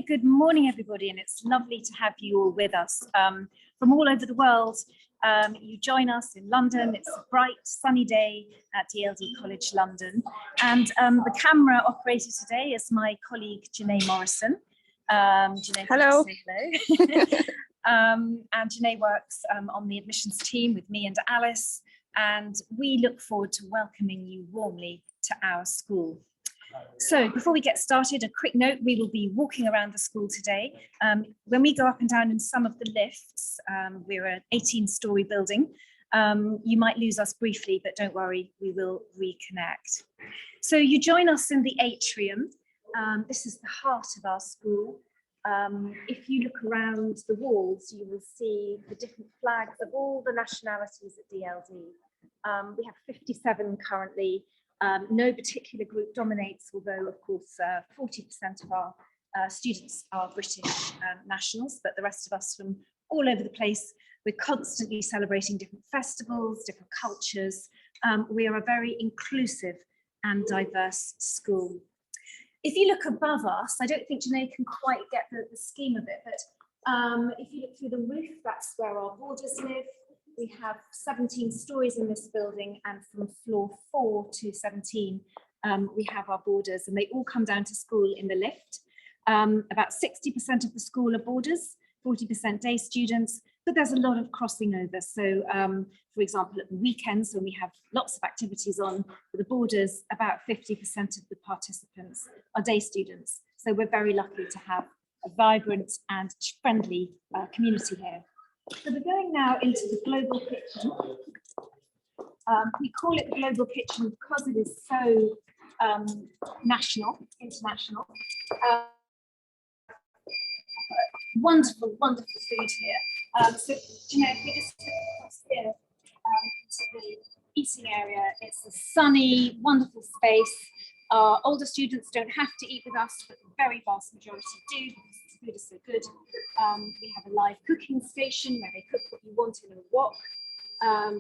Good morning, everybody, and it's lovely to have you all with us from all over the world. You join us in London. It's a bright, sunny day at DLD College London, and the camera operator today is my colleague Janae Morrison. Janae, hello. And Janae works on the admissions team with me and Alice, and we look forward to welcoming you warmly to our school. So before we get started, a quick note: we will be walking around the school today. When we go up and down in some of the lifts, we're an 18-story building. You might lose us briefly, but don't worry, we will reconnect. So you join us in the atrium. This is the heart of our school. If you look around the walls, you will see the different flags of all the nationalities at DLD. We have 57 currently. No particular group dominates, although of course 40% of our students are British nationals, but the rest of us from all over the place. We're constantly celebrating different festivals, different cultures. We are a very inclusive and diverse school. If you look above us, I don't think Janae can quite get the scheme of it, but if you look through the roof, that's where our boarders live. We have 17 stories in this building, and from floor 4 to 17, we have our boarders, and they all come down to school in the lift. About 60% of the school are boarders, 40% day students, but there's a lot of crossing over. So, for example, at the weekends when we have lots of activities on for the boarders, about 50% of the participants are day students. So we're very lucky to have a vibrant and friendly community here. So we're going now into the global kitchen. We call it the global kitchen because it is so international. Wonderful, wonderful food here. So, you know, if we just look across here to the eating area, it's a sunny, wonderful space. Our older students don't have to eat with us, but the very vast majority do, because the food is so good. We have a live cooking station where they cook what you want in a wok.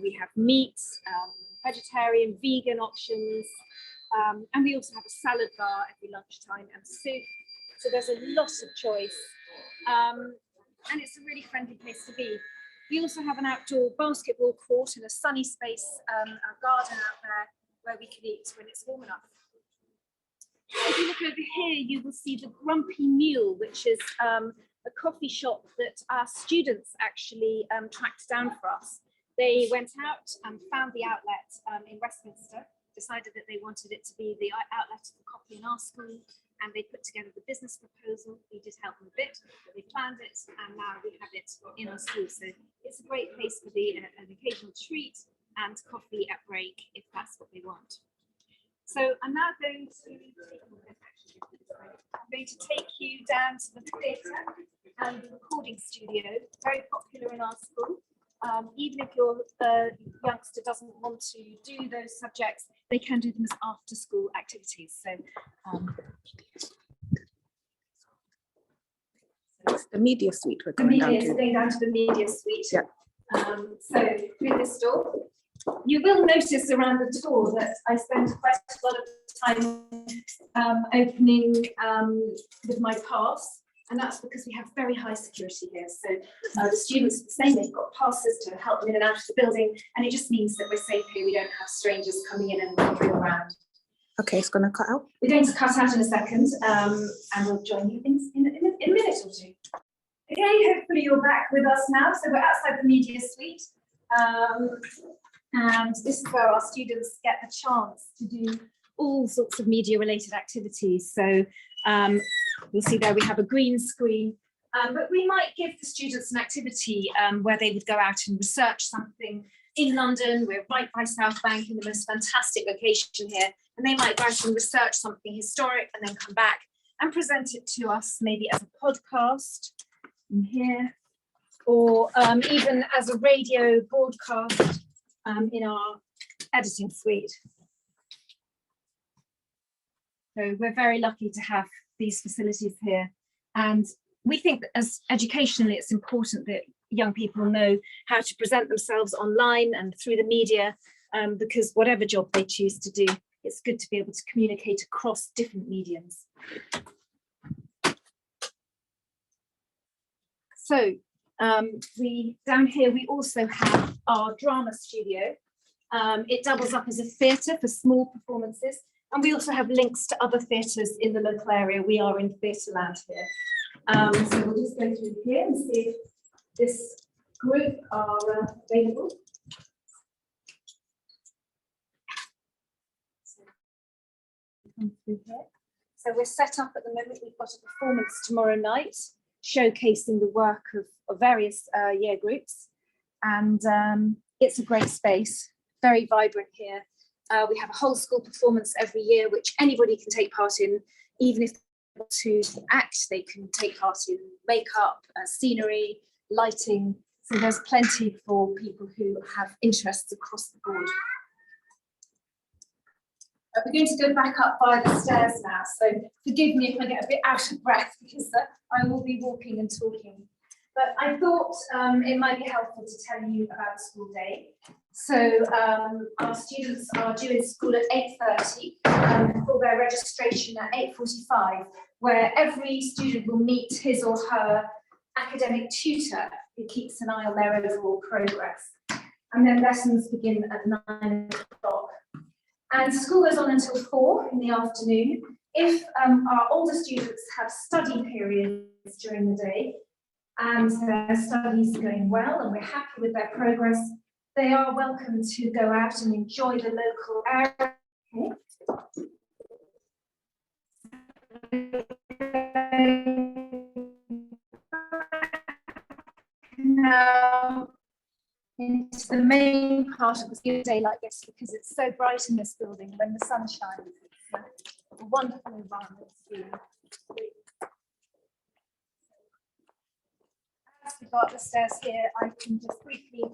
We have meat, vegetarian, vegan options, and we also have a salad bar every lunchtime and soup. So there's a lot of choice, and it's a really friendly place to be. We also have an outdoor basketball court and a sunny space, a garden out there where we can eat when it's warm enough. If you look over here, you will see the Grumpy Mule, which is a coffee shop that our students actually tracked down for us. They went out and found the outlet in Westminster, decided that they wanted it to be the outlet of the coffee in our school, and they put together the business proposal. We did help them a bit, but they planned it, and now we have it in our school. So it's a great place for an occasional treat and coffee at break, if that's what they want. So I'm now going to take you down to the theatre and the recording studio, very popular in our school. Even if your youngster doesn't want to do those subjects, they can do them as after-school activities. So it's the media suite we're going down to. Going down to the media suite. Yeah. So through this door. You will notice around the tour that I spend quite a lot of time opening with my pass, and that's because we have very high security here. So the students are the same, they've got passes to help them in and out of the building, and it just means that we're safe here. We don't have strangers coming in and wandering around. Okay, it's going to cut out. We're going to cut out in a second, and we'll join you in a minute or two. Okay, hopefully you're back with us now. So we're outside the media suite. And this is where our students get the chance to do all sorts of media related activities. So you'll see there we have a green screen, but we might give the students an activity where they would go out and research something in London. We're right by South Bank in the most fantastic location here, and they might go out and research something historic and then come back and present it to us, maybe as a podcast in here, or even as a radio broadcast in our editing suite. So we're very lucky to have these facilities here, and we think that as educationally it's important that young people know how to present themselves online and through the media, because whatever job they choose to do, it's good to be able to communicate across different mediums. So we down here, we also have our drama studio. It doubles up as a theatre for small performances. And we also have links to other theatres in the local area. We are in Theatreland here. So we'll just go through here and see if this group are available. So we're set up at the moment. We've got a performance tomorrow night showcasing the work of various year groups. And it's a great space, very vibrant here. We have a whole school performance every year, which anybody can take part in, even if they want to act, they can take part in makeup, scenery, lighting. So there's plenty for people who have interests across the board. We're going to go back up by the stairs now, so forgive me if I get a bit out of breath because I will be walking and talking. But I thought it might be helpful to tell you about the school day. So our students are due in school at 8:30 for their registration at 8:45, where every student will meet his or her academic tutor who keeps an eye on their overall progress. And then lessons begin at 9 o'clock. And school goes on until 4 in the afternoon. If our older students have study periods during the day and their studies are going well and we're happy with their progress, they are welcome to go out and enjoy the local area. Now, into the main part of the school day like this, because it's so bright in this building when the sun shines. It's a wonderful environment to be in. As we go up the stairs here, I can just briefly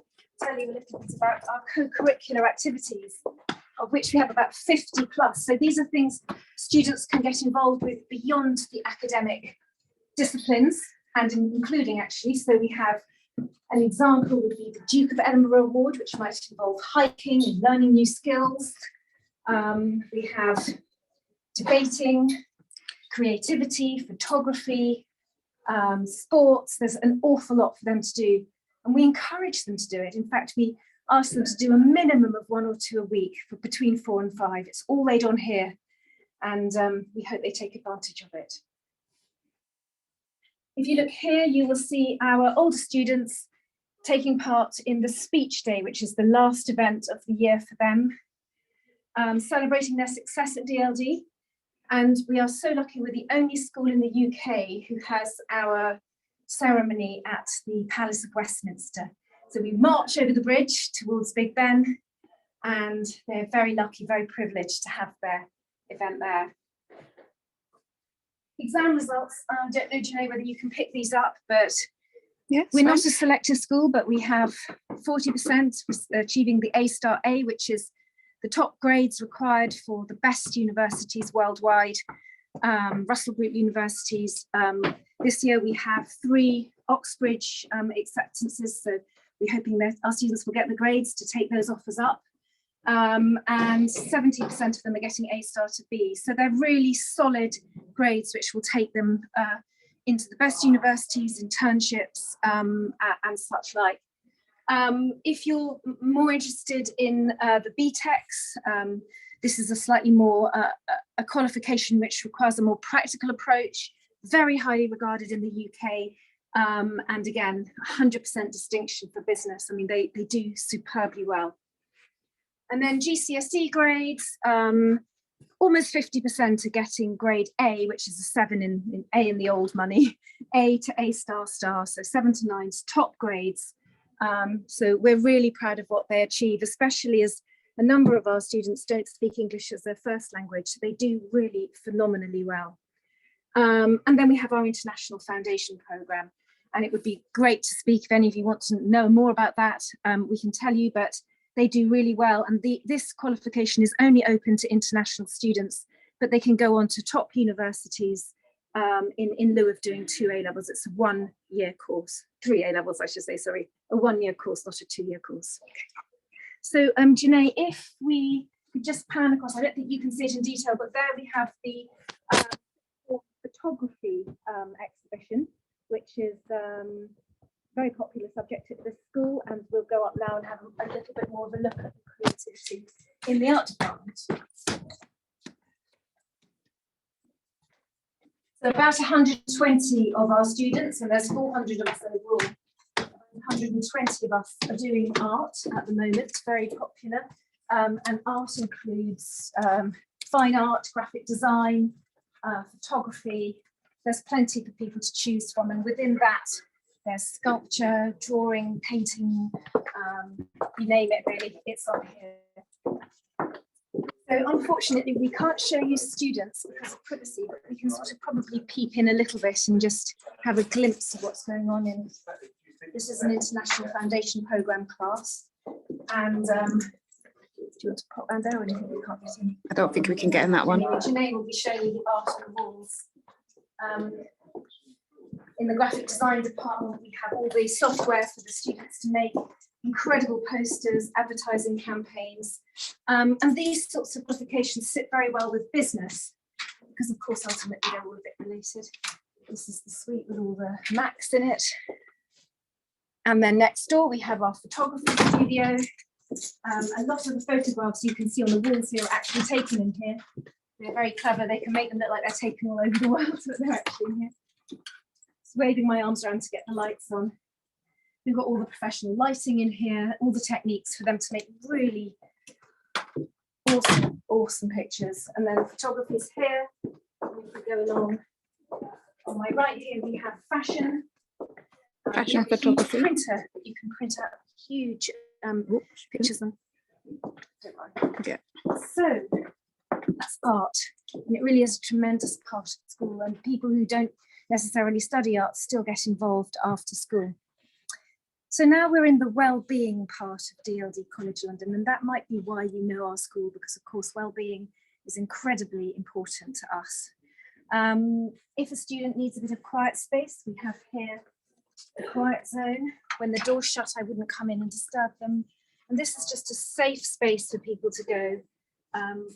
tell you a little bit about our co-curricular activities, of which we have about 50 plus. So these are things students can get involved with beyond the academic disciplines, and including actually. So we have an example would be the Duke of Edinburgh Award, which might involve hiking and learning new skills. We have debating, creativity, photography, sports. There's an awful lot for them to do, and we encourage them to do it. In fact, we ask them to do a minimum of 1 or 2 a week for between 4 and 5. It's all laid on here, and we hope they take advantage of it. If you look here, you will see our older students taking part in the speech day, which is the last event of the year for them, celebrating their success at DLD. And we are so lucky, we're the only school in the UK who has our ceremony at the Palace of Westminster. So we march over the bridge towards Big Ben, and they're very lucky, very privileged to have their event there. Exam results, I don't know, Janae, whether you can pick these up, but yes, we're not a selective school, but we have 40% achieving the A-star A, which is the top grades required for the best universities worldwide, Russell Group universities. This year we have 3 Oxbridge acceptances, so we're hoping that our students will get the grades to take those offers up. And 70% of them are getting A-star to B. So they're really solid grades which will take them into the best universities, internships, and such like. If you're more interested in the BTECs, this is a slightly more a qualification which requires a more practical approach, very highly regarded in the UK, and again, 100% distinction for business. I mean, they do superbly well. And then GCSE grades, almost 50% are getting grade A, which is a 7 in A in the old money, A to A-star star, so 7 to 9's top grades. So we're really proud of what they achieve, especially as a number of our students don't speak English as their first language. So they do really phenomenally well. And then we have our International Foundation Programme, and it would be great to speak if any of you want to know more about that. We can tell you, but they do really well. And this qualification is only open to international students, but they can go on to top universities in lieu of doing 2 A-levels. It's a 1-year course, 3 A-levels, I should say, sorry, a 1-year course, not a 2-year course. So Janae, if we could just pan across, I don't think you can see it in detail, but there we have the photography exhibition, which is very popular subject at the school, and we'll go up now and have a little bit more of a look at the creativity in the art department. So about 120 of our students, and there's 400 of us overall, 120 of us are doing art at the moment, very popular. And art includes fine art, graphic design, photography. There's plenty for people to choose from, and within that, there's sculpture, drawing, painting, you name it really, it's on here. So unfortunately, we can't show you students because of privacy, but we can sort of probably peep in a little bit and just have a glimpse of what's going on in. This is an international foundation program class. And do you want to pop around there, or do you think we can't get in? I don't think we can get in that one. Janae will be showing you the art on the walls. In the graphic design department, we have all the software for the students to make incredible posters, advertising campaigns. And these sorts of qualifications sit very well with business, because of course, ultimately they're all a bit related. This is the suite with all the Macs in it. And then next door, we have our photography studio. A lot of the photographs you can see on the walls here are actually taken in here. They're very clever. They can make them look like they're taken all over the world, but they're actually in here. Just waving my arms around to get the lights on. We've got all the professional lighting in here, all the techniques for them to make really awesome pictures. And then photography is here. If we go along, on my right here, we have fashion. Fashion photography. Printer. You can print out huge pictures. Don't worry. Yeah. So that's art, and it really is a tremendous part of school, and people who don't necessarily study art still get involved after school. So now we're in the well-being part of DLD College London, and that might be why you know our school, because of course well-being is incredibly important to us. If a student needs a bit of quiet space, we have here the quiet zone. When the door's shut, I wouldn't come in and disturb them. And this is just a safe space for people to go.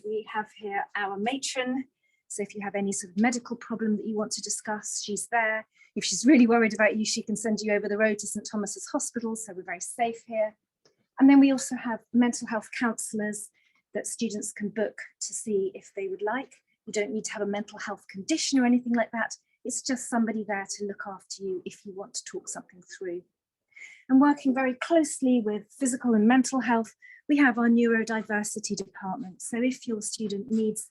We have here our matron. So if you have any sort of medical problem that you want to discuss, she's there. If she's really worried about you, she can send you over the road to St Thomas's Hospital. So we're very safe here. And then we also have mental health counsellors that students can book to see if they would like. You don't need to have a mental health condition or anything like that. It's just somebody there to look after you if you want to talk something through. And working very closely with physical and mental health, we have our neurodiversity department. So if your student needs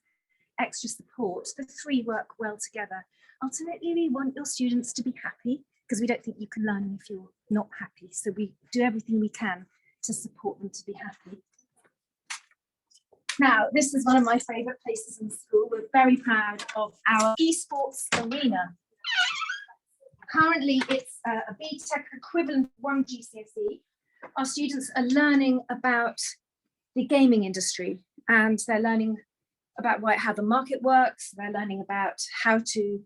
extra support, the three work well together. Ultimately, we want your students to be happy, because we don't think you can learn if you're not happy. So we do everything we can to support them to be happy. Now, this is one of my favourite places in school. We're very proud of our esports arena. Currently, it's a BTEC equivalent of 1 GCSE. Our students are learning about the gaming industry, and they're learning about how the market works. They're learning about how to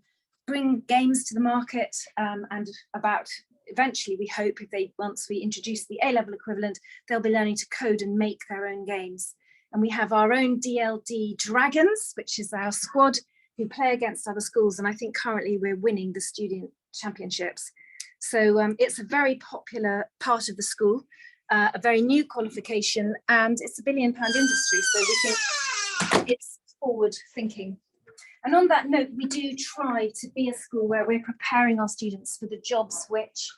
bring games to the market, and about eventually, we hope, once we introduce the A-level equivalent, they'll be learning to code and make their own games. And we have our own DLD Dragons, which is our squad who play against other schools. And I think currently we're winning the student championships. So it's a very popular part of the school, a very new qualification, and it's £1 billion industry. So we think it's forward thinking. And on that note, we do try to be a school where we're preparing our students for the jobs which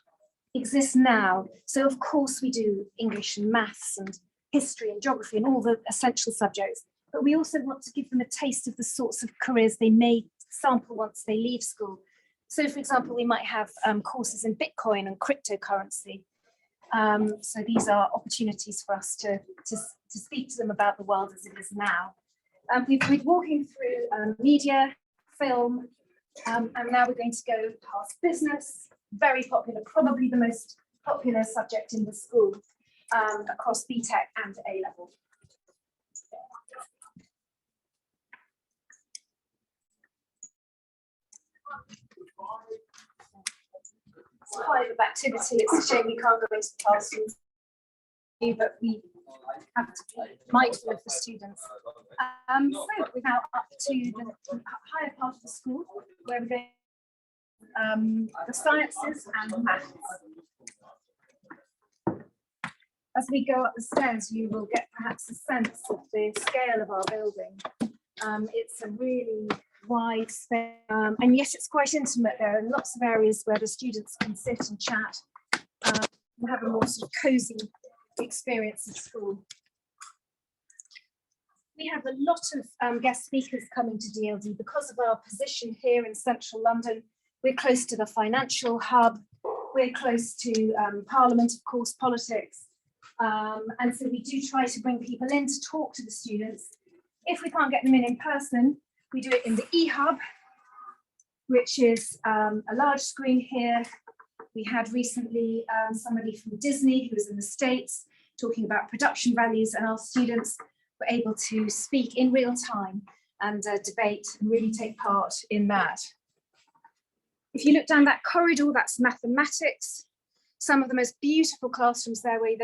exist now. So of course we do English and maths and history and geography and all the essential subjects, but we also want to give them a taste of the sorts of careers they may sample once they leave school. So for example, we might have courses in Bitcoin and cryptocurrency. So these are opportunities for us to speak to them about the world as it is now. We've been walking through media, film, and now we're going to go past business, very popular, probably the most popular subject in the school across BTEC and A-level. It's quite of activity. It's a shame we can't go into the classrooms, but we have to be mindful of the students. So we're now up to the higher part of the school, where we're going the sciences and maths. as we go up the stairs, you will get perhaps a sense of the scale of our building. It's a really wide space, and yet it's quite intimate. There are lots of areas where the students can sit and chat and have a more sort of cosy experience of school. We have a lot of guest speakers coming to DLD because of our position here in central London. We're close to the financial hub. We're close to Parliament, of course, politics. And so we do try to bring people in to talk to the students. If we can't get them in person, we do it in the eHub, which is a large screen here. We had recently somebody from Disney who was in the States talking about production values, and our students were able to speak in real time and debate and really take part in that. If you look down that corridor, that's mathematics. Some of the most beautiful classrooms there where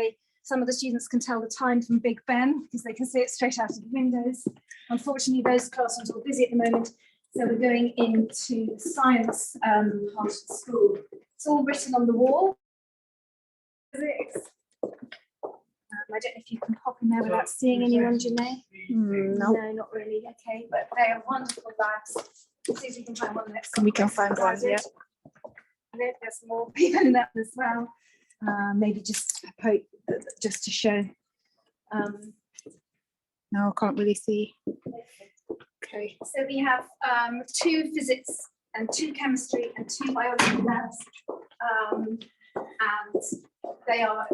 some of the students can tell the time from Big Ben because they can see it straight out of the windows. Unfortunately, those classrooms are busy at the moment, so we're going into the science part of the school. It's all written on the wall. Physics. I don't know if you can pop in there without seeing anyone, Janae. No. No, not really. Okay, but they are wonderful labs. Let's see if we can find one next. We can find one, yeah. There's more people in that as well. Maybe just to show. No, I can't really see. Okay. So we have 2 physics and 2 chemistry and 2 biology labs. And they are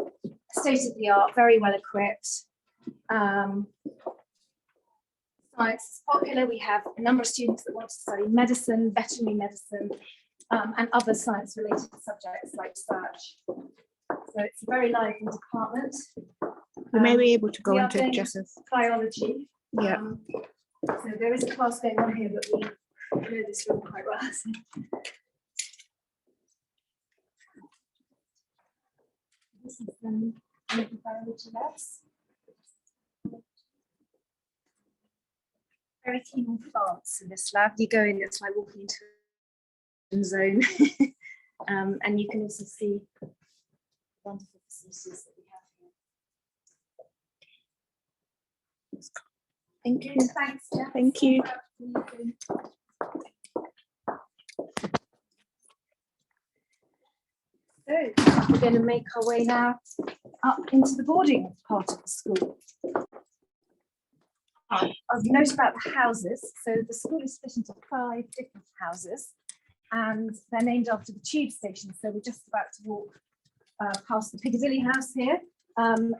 state-of-the-art, very well equipped. Science is popular. We have a number of students that want to study medicine, veterinary medicine, and other science-related subjects like research. So it's a very lively department. We may be able to go we are into doing Jess's. biology. Yeah. So there is a class going on here, but we know this room quite well. So. This is one of the biology labs. Very keen on plants in this lab. You go in, it's like walking into a zone. And you can also see wonderful facilities that we have here. Thank you. Thanks. Jeff. Thank you. So we're going to make our way now up into the boarding part of the school. I've noted about the houses. So the school is split into 5 different houses, and they're named after the tube station. So we're just about to walk past the Piccadilly house here.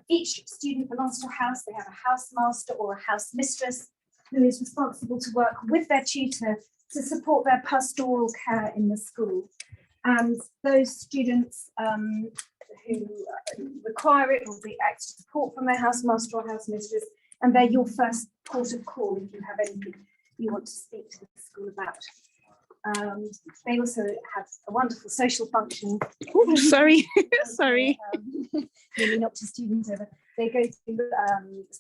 Each student belongs to a house. They have a housemaster or a house mistress who is responsible to work with their tutor to support their pastoral care in the school. And those students who require it will be extra support from their housemaster or house mistress, and they're your first port of call if you have anything you want to speak to the school about. They also have a wonderful social function. Ooh, sorry, sorry. Really knocked a student over. They go to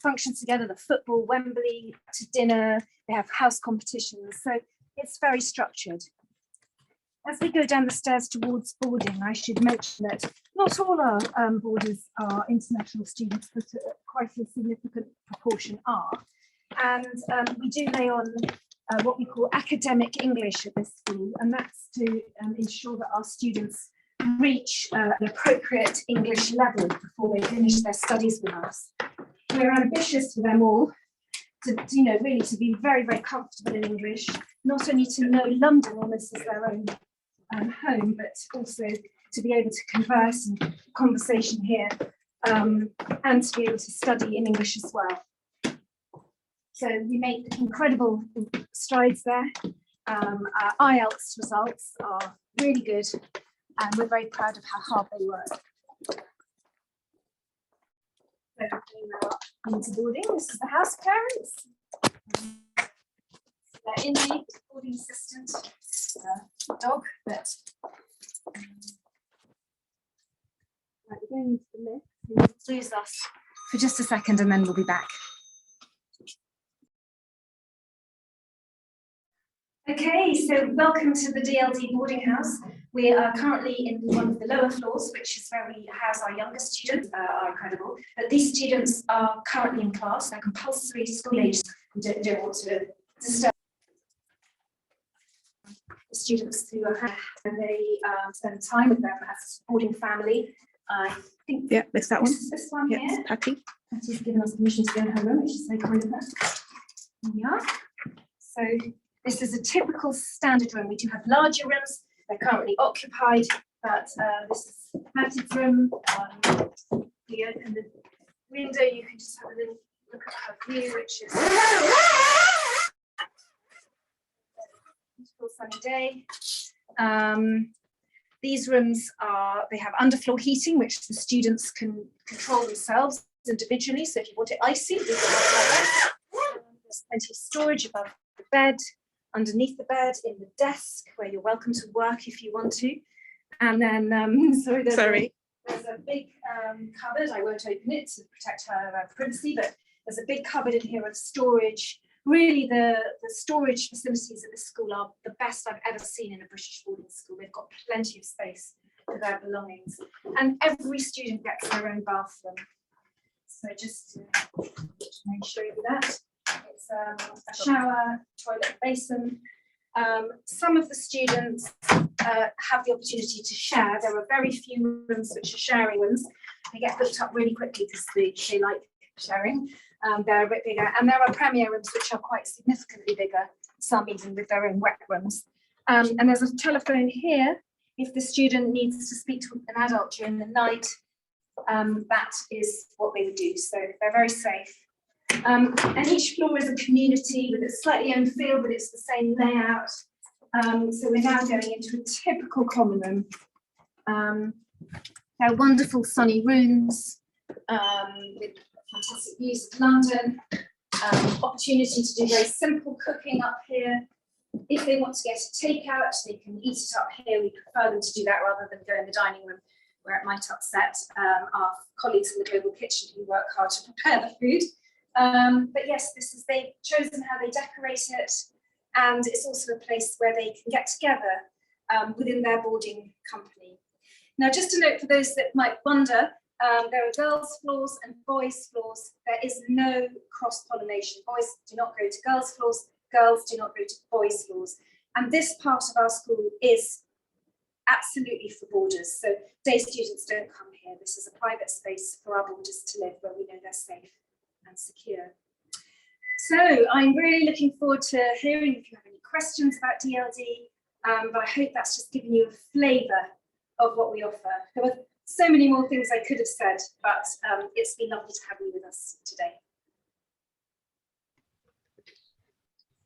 functions together, the football, Wembley, to dinner. They have house competitions. So it's very structured. As we go down the stairs towards boarding, I should mention that not all our boarders are international students, but quite a significant proportion are. And we do lay on what we call academic English at this school, and that's to ensure that our students reach an appropriate English level before they finish their studies with us. We're ambitious for them all to really to be very, very comfortable in English, not only to know London almost as their own home, but also to be able to converse and conversation here, and to be able to study in English as well. So we make incredible strides there. Our IELTS results are really good, and we're very proud of how hard they work. So we're up into boarding. This is the house parents. Their inmate, boarding assistant, dog, but right, we're going into the lift. Lose us for just a second and then we'll be back. Okay, so welcome to the DLD boarding house. We are currently in one of the lower floors, which is where we house our younger students, are incredible. But these students are currently in class, they're compulsory school age. We don't want to disturb the students who are here, and they spend time with them as a supporting family. I think Yeah, there's that one. this one Yeah, here. it's Patty. Patty's given us permission to go in her room, which is very kind of her. Here we are. So this is a typical standard room. We do have larger rooms. They're currently occupied, but this is Patty's room. We open the window. You can just have a little look at her view, which is a beautiful sunny day. These rooms they have underfloor heating, which the students can control themselves individually. So if you want it icy, you can have it like that. There's plenty of storage above the bed, underneath the bed, in the desk, where you're welcome to work if you want to. And then, there's a big cupboard. I won't open it to protect her privacy, but there's a big cupboard in here of storage. Really, the storage facilities at this school are the best I've ever seen in a British boarding school. They've got plenty of space for their belongings. And every student gets their own bathroom. So just to show you that. It's a shower, toilet, basin. Some of the students have the opportunity to share. There are very few rooms which are sharing rooms. They get booked up really quickly because they like sharing. They're a bit bigger, and there are premier rooms which are quite significantly bigger, some even with their own wet rooms. And there's a telephone here if the student needs to speak to an adult during the night. That is what they would do, so they're very safe. And each floor is a community with its slightly own feel, but it's the same layout. So we're now going into a typical common room. They're wonderful sunny rooms with fantastic views of London. Opportunity to do very simple cooking up here. If they want to get a takeout, they can eat it up here. We prefer them to do that rather than go in the dining room, where it might upset our colleagues in the global kitchen who work hard to prepare the food. But yes, they've chosen how they decorate it, and it's also a place where they can get together within their boarding company. Now, just a note for those that might wonder, there are girls' floors and boys' floors. There is no cross-pollination. Boys do not go to girls' floors, girls do not go to boys' floors. And this part of our school is absolutely for boarders. So day students don't come here. This is a private space for our boarders to live where we know they're safe and secure. So I'm really looking forward to hearing if you have any questions about DLD, but I hope that's just given you a flavour of what we offer. There were so many more things I could have said, but it's been lovely to have you with us today.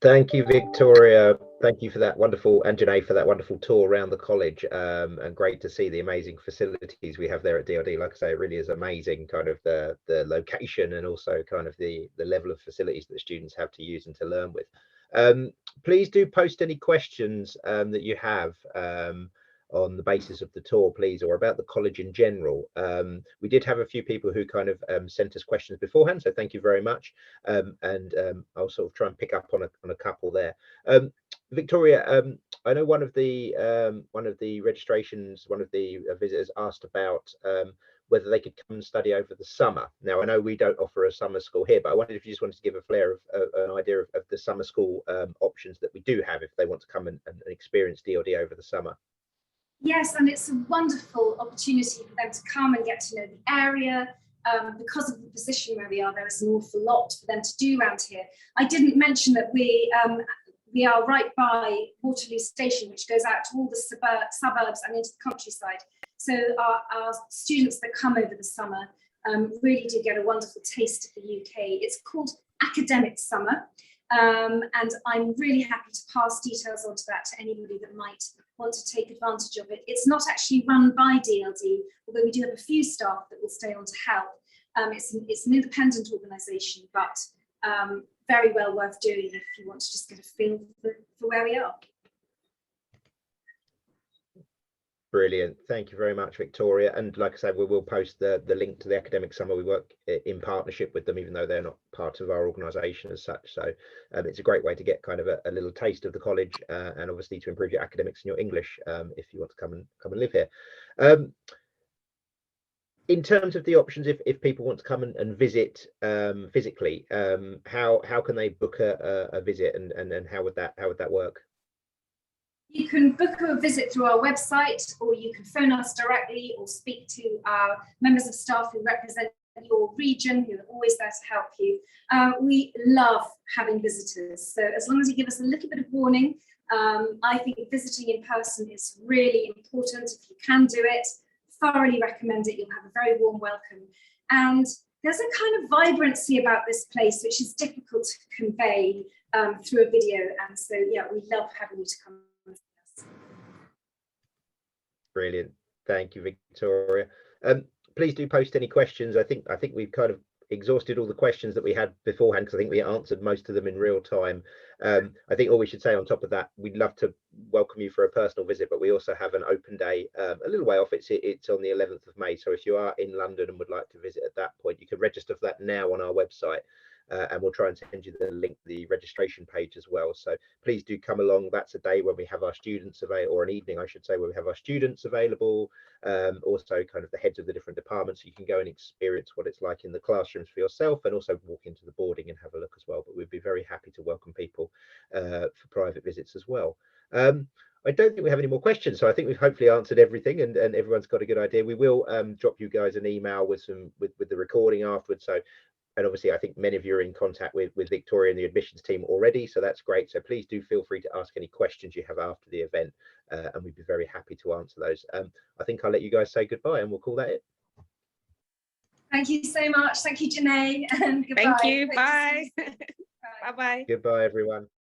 Thank you, Victoria. Thank you for that wonderful, and Janae for that wonderful tour around the college. And great to see the amazing facilities we have there at DLD. Like I say, it really is amazing, kind of the location and also kind of the level of facilities that the students have to use and to learn with. Please do post any questions that you have on the basis of the tour, please, or about the college in general. We did have a few people who kind of sent us questions beforehand, so thank you very much. I'll sort of try and pick up on a couple there. Victoria, I know one of the registrations, one of the visitors asked about whether they could come and study over the summer. Now, I know we don't offer a summer school here, but I wondered if you just wanted to give a flare of an idea of the summer school options that we do have if they want to come and experience DLD over the summer. Yes, and it's a wonderful opportunity for them to come and get to know the area. Because of the position where we are, there is an awful lot for them to do around here. I didn't mention that we are right by Waterloo Station, which goes out to all the suburbs and into the countryside. So our students that come over the summer really do get a wonderful taste of the UK. It's called Academic Summer, and I'm really happy to pass details on to that to anybody that might want to take advantage of it. It's not actually run by DLD, although we do have a few staff that will stay on to help. It's an independent organisation, but very well worth doing if you want to just get a feel for where we are. Brilliant. Thank you very much, Victoria. And like I said, we will post the link to the academic summer. We work in partnership with them, even though they're not part of our organisation as such. So it's a great way to get kind of a little taste of the college, and obviously to improve your academics and your English, if you want to come and live here. In terms of the options, if people want to come and visit physically, how can they book a visit, and how would that work? You can book a visit through our website, or you can phone us directly or speak to our members of staff who represent your region, who are always there to help you. We love having visitors, so as long as you give us a little bit of warning, I think visiting in person is really important. If you can do it, thoroughly recommend it. You'll have a very warm welcome. And there's a kind of vibrancy about this place which is difficult to convey through a video. And so, yeah, we love having you to come. Brilliant. Thank you, Victoria. Please do post any questions. I think we've kind of exhausted all the questions that we had beforehand, because I think we answered most of them in real time. I think all we should say on top of that, we'd love to welcome you for a personal visit, but we also have an open day a little way off. It's on the 11th of May. So if you are in London and would like to visit at that point, you can register for that now on our website. And we'll try and send you the link, the registration page as well. So please do come along. That's a day when we have our students available, or an evening, I should say, where we have our students available. Also kind of the heads of the different departments. So you can go and experience what it's like in the classrooms for yourself, and also walk into the boarding and have a look as well. But we'd be very happy to welcome people for private visits as well. I don't think we have any more questions, so I think we've hopefully answered everything, and everyone's got a good idea. We will drop you guys an email with the recording afterwards. So, and obviously, I think many of you are in contact with Victoria and the admissions team already, so that's great. So please do feel free to ask any questions you have after the event, and we'd be very happy to answer those. I think I'll let you guys say goodbye, and we'll call that it. Thank you so much. Thank you, Janae, and goodbye. Thank you. Bye. Bye-bye. Goodbye, everyone.